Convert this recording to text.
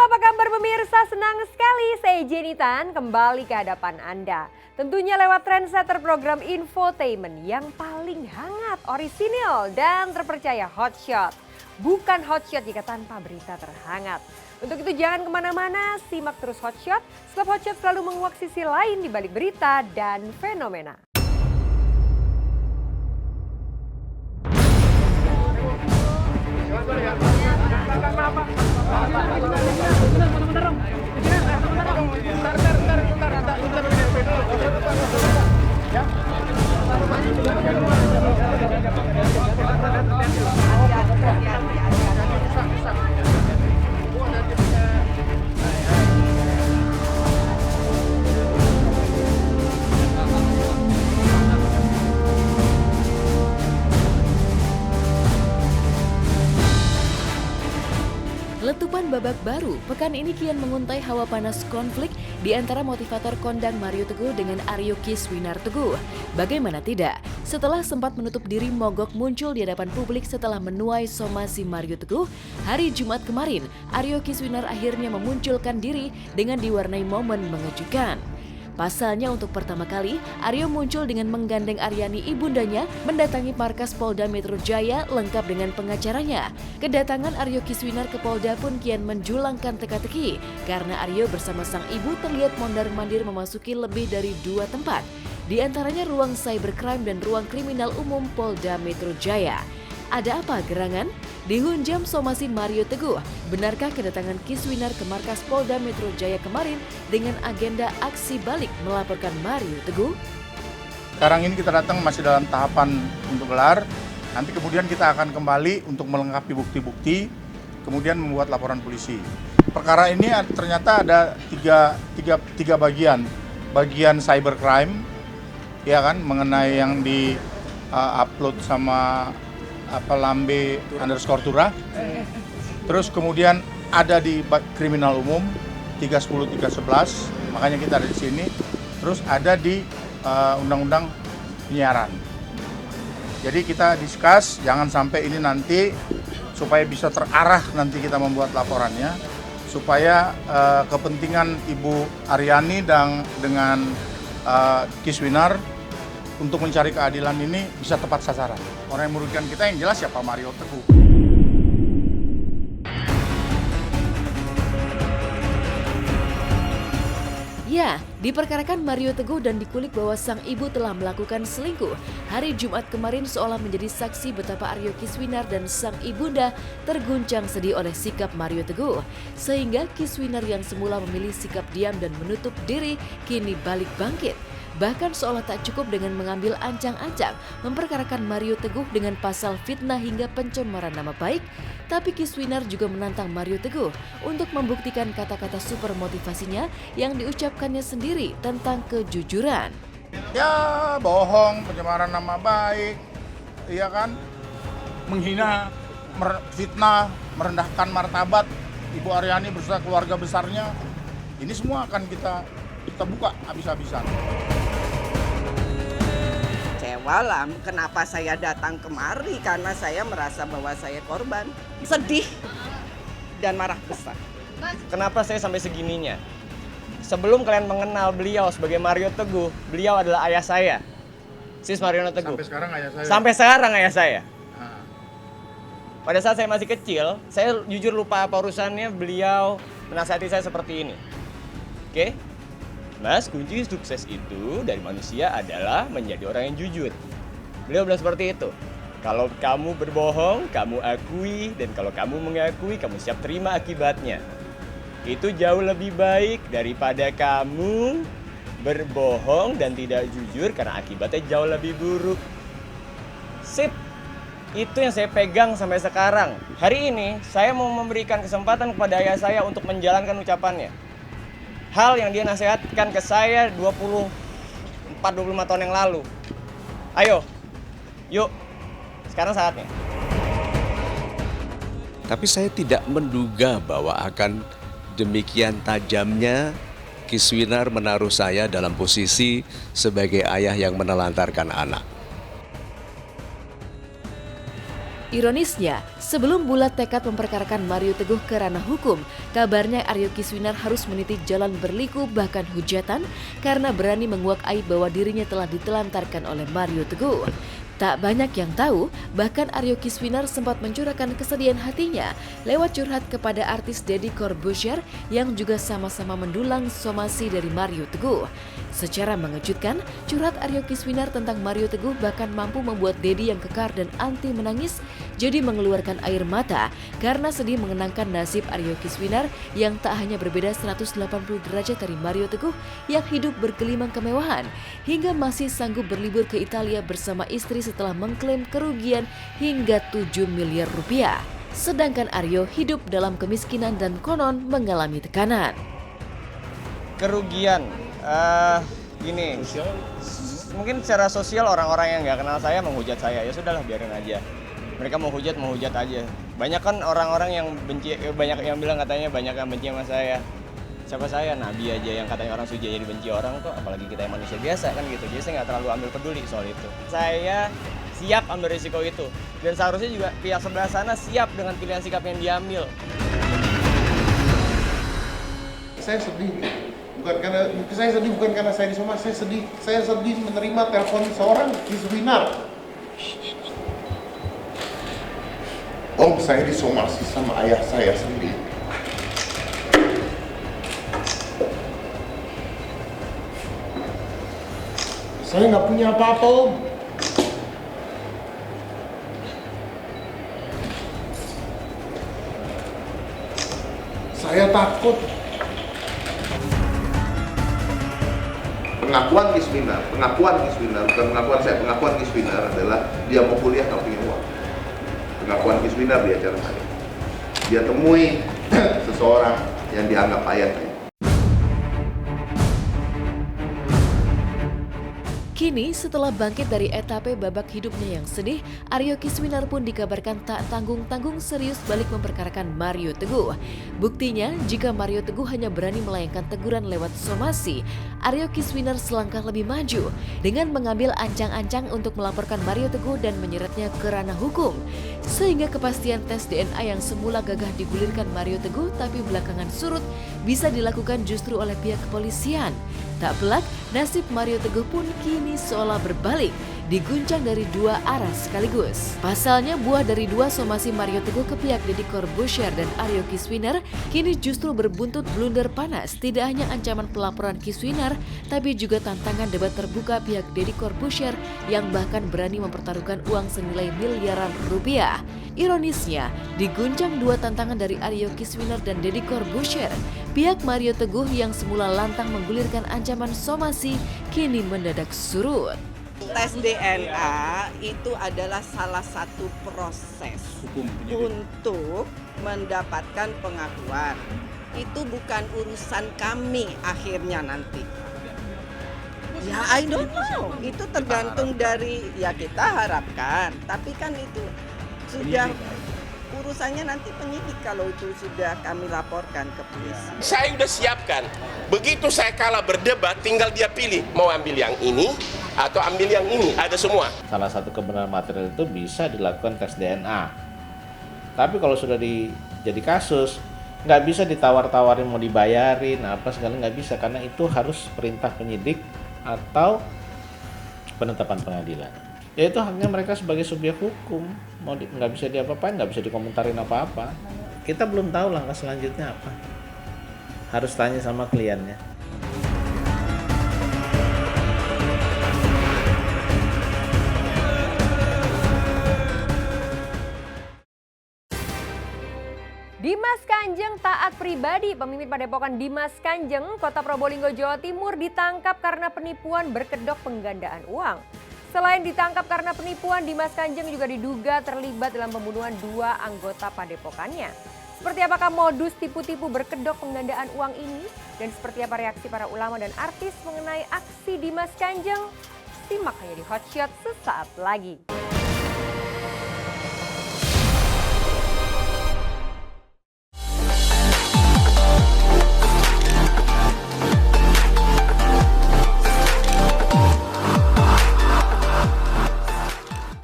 apa kabar pemirsa? Senang sekali saya Jenny Tan kembali ke hadapan Anda. Tentunya lewat trendsetter program infotainment yang paling hangat, orisinil dan terpercaya Hotshot. Bukan Hotshot jika tanpa berita terhangat. Untuk itu jangan kemana-mana, simak terus Hotshot. Sebab Hotshot selalu menguak sisi lain di balik berita dan fenomena. Letupan babak baru, pekan ini kian menguntai hawa panas konflik di antara motivator kondang Mario Teguh dengan Aryo Kiswinar Teguh. Bagaimana tidak, setelah sempat menutup diri mogok muncul di hadapan publik setelah menuai somasi Mario Teguh, hari Jumat kemarin Aryo Kiswinar akhirnya memunculkan diri dengan diwarnai momen mengejutkan. Pasalnya untuk pertama kali, Aryo muncul dengan menggandeng Aryani ibundanya mendatangi markas Polda Metro Jaya lengkap dengan pengacaranya. Kedatangan Aryo Kiswinar ke Polda pun kian menjulangkan teka-teki karena Aryo bersama sang ibu terlihat mondar-mandir memasuki lebih dari 2 tempat, di antaranya ruang cybercrime dan ruang kriminal umum Polda Metro Jaya. Ada apa gerangan? Dihunjam somasi Mario Teguh, benarkah kedatangan Kiswinar ke markas Polda Metro Jaya kemarin dengan agenda aksi balik melaporkan Mario Teguh? Sekarang ini kita datang masih dalam tahapan untuk gelar, nanti kemudian kita akan kembali untuk melengkapi bukti-bukti, kemudian membuat laporan polisi. Perkara ini ternyata ada tiga bagian. Bagian cybercrime, ya kan, mengenai yang di upload sama lambe_tura. Terus kemudian ada di kriminal umum 310 311, makanya kita ada di sini. Terus ada di undang-undang penyiaran. Jadi kita discuss jangan sampai ini nanti supaya bisa terarah nanti kita membuat laporannya supaya kepentingan Ibu Aryani dan dengan Kiswinar untuk mencari keadilan ini bisa tepat sasaran. Orang yang merugikan kita yang jelas siapa Mario Teguh. Ya, diperkarakan Mario Teguh dan dikulik bahwa sang ibu telah melakukan selingkuh. Hari Jumat kemarin seolah menjadi saksi betapa Aryo Kiswinar dan sang ibunda terguncang sedih oleh sikap Mario Teguh. Sehingga Kiswinar yang semula memilih sikap diam dan menutup diri kini balik bangkit. Bahkan seolah tak cukup dengan mengambil ancang-ancang memperkarakan Mario Teguh dengan pasal fitnah hingga pencemaran nama baik, tapi Kiswinar juga menantang Mario Teguh untuk membuktikan kata-kata super motivasinya yang diucapkannya sendiri tentang kejujuran. Ya bohong, pencemaran nama baik, iya kan, menghina, fitnah, merendahkan martabat Ibu Aryani beserta keluarga besarnya. Ini semua akan kita buka habis-habisan. Kecewa, kenapa saya datang kemari karena saya merasa bahwa saya korban. Sedih dan marah besar. Kenapa saya sampai segininya? Sebelum kalian mengenal beliau sebagai Mario Teguh, beliau adalah ayah saya, Sis Mariono Teguh. Sampai sekarang ayah saya. Sampai sekarang ayah saya. Pada saat saya masih kecil, saya jujur lupa apa urusannya beliau menasihati saya seperti ini. Oke? Mas, kunci sukses itu dari manusia adalah menjadi orang yang jujur. Beliau bilang seperti itu. Kalau kamu berbohong, kamu akui. Dan kalau kamu mengakui, kamu siap terima akibatnya. Itu jauh lebih baik daripada kamu berbohong dan tidak jujur karena akibatnya jauh lebih buruk. Sip, itu yang saya pegang sampai sekarang. Hari ini saya mau memberikan kesempatan kepada ayah saya untuk menjalankan ucapannya. Hal yang dia nasihatkan ke saya 24-25 tahun yang lalu. Ayo, yuk, sekarang saatnya. Tapi saya tidak menduga bahwa akan demikian tajamnya Kiswinar menaruh saya dalam posisi sebagai ayah yang menelantarkan anak. Ironisnya, sebelum bulat tekad memperkarakan Mario Teguh ke ranah hukum, kabarnya Aryo Kiswinar harus meniti jalan berliku bahkan hujatan karena berani menguak aib bahwa dirinya telah ditelantarkan oleh Mario Teguh. Tak banyak yang tahu, bahkan Aryo Kiswinar sempat mencurahkan kesedihan hatinya lewat curhat kepada artis Deddy Corbuzier yang juga sama-sama mendulang somasi dari Mario Teguh. Secara mengejutkan, curhat Aryo Kiswinar tentang Mario Teguh bahkan mampu membuat Deddy yang kekar dan anti menangis jadi mengeluarkan air mata karena sedih mengenangkan nasib Aryo Kiswinar yang tak hanya berbeda 180 derajat dari Mario Teguh yang hidup bergelimang kemewahan hingga masih sanggup berlibur ke Italia bersama istri setelah mengklaim kerugian hingga 7 miliar rupiah. Sedangkan Aryo hidup dalam kemiskinan dan konon mengalami tekanan. Kerugian, gini, mungkin secara sosial orang-orang yang nggak kenal saya menghujat saya, ya sudahlah biarin aja. Mereka mau hujat aja. Banyak kan orang-orang yang benci, banyak yang bilang katanya banyak yang benci sama saya. Siapa saya? Nabi aja yang katanya orang suci jadi benci orang kok, apalagi kita yang manusia biasa kan gitu. Jadi saya nggak terlalu ambil peduli soal itu. Saya siap ambil risiko itu. Dan seharusnya juga pihak sebelah sana siap dengan pilihan sikap yang diambil. Saya sedih, bukan karena saya disomasi, saya sedih menerima telepon seorang Kiswinar. Om, saya disomasi sama ayah saya sendiri. Saya nggak punya apa-apa, Om. Saya takut. Pengakuan Kiswinar, bukan pengakuan saya, pengakuan Kiswinar adalah dia mau kuliah nggak punya uang. Pengakuan Kiswinar di acara saya. Dia temui seseorang yang dianggap ayahnya. Kini setelah bangkit dari etape babak hidupnya yang sedih, Aryo Kiswinar pun dikabarkan tak tanggung-tanggung serius balik memperkarakan Mario Teguh. Buktinya, jika Mario Teguh hanya berani melayangkan teguran lewat somasi, Aryo Kiswinar selangkah lebih maju dengan mengambil ancang-ancang untuk melaporkan Mario Teguh dan menyeretnya ke ranah hukum. Sehingga kepastian tes DNA yang semula gagah digulirkan Mario Teguh tapi belakangan surut bisa dilakukan justru oleh pihak kepolisian. Tak pelak, nasib Mario Teguh pun kini seolah berbalik, diguncang dari dua arah sekaligus. Pasalnya, buah dari dua somasi Mario Teguh ke pihak Deddy Corbuzier dan Aryo Kiswinar kini justru berbuntut blunder panas. Tidak hanya ancaman pelaporan Kiswinar, tapi juga tantangan debat terbuka pihak Deddy Corbuzier yang bahkan berani mempertaruhkan uang senilai miliaran rupiah. Ironisnya, diguncang dua tantangan dari Aryo Kiswinar dan Deddy Corbuzier, pihak Mario Teguh yang semula lantang menggulirkan ancaman somasi kini mendadak surut. Tes DNA itu adalah salah satu proses untuk mendapatkan pengakuan. Itu bukan urusan kami akhirnya nanti. Ya, I don't know. Itu tergantung dari, ya kita harapkan. Tapi kan itu sudah urusannya nanti penyidik kalau itu sudah kami laporkan ke polisi. Saya sudah siapkan. Begitu saya kalah berdebat, tinggal dia pilih mau ambil yang ini atau ambil yang ini, ada semua. Salah satu kebenaran material itu bisa dilakukan tes DNA. Tapi kalau sudah jadi kasus, nggak bisa ditawar-tawarin mau dibayarin apa segala, nggak bisa karena itu harus perintah penyidik atau penetapan pengadilan. Ya itu haknya mereka sebagai subjek hukum, nggak bisa diapa-apain, nggak bisa dikomentarin apa-apa. Kita belum tahu langkah selanjutnya apa. Harus tanya sama kliennya. Dimas Kanjeng taat pribadi. Pemimpin Padepokan Dimas Kanjeng, Kota Probolinggo, Jawa Timur ditangkap karena penipuan berkedok penggandaan uang. Selain ditangkap karena penipuan, Dimas Kanjeng juga diduga terlibat dalam pembunuhan 2 anggota padepokannya. Seperti apakah modus tipu-tipu berkedok penggandaan uang ini? Dan seperti apa reaksi para ulama dan artis mengenai aksi Dimas Kanjeng? Simak hanya di Hotshot sesaat lagi.